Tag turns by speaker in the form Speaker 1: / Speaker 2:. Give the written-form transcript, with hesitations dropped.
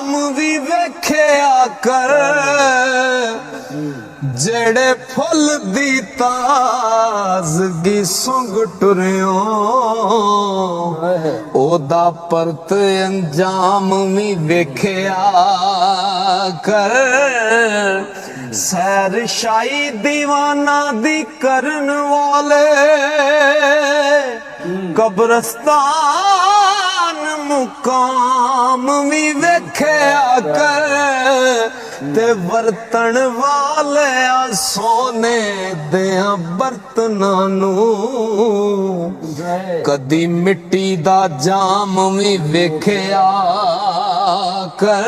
Speaker 1: अंजाम भी वेख्या कर जेड़े फुल दी ताजगी सुंग टुरियो ओदा परत अंजाम भी वेख्या कर सैर शाही दीवाना दी करन वाले कब्रस्तान मुकाम भी वेख्या कर ते बर्तन वाले सोने दिया बर्तनां नूं कदी मिट्टी दा जाम भी वेख्या कर।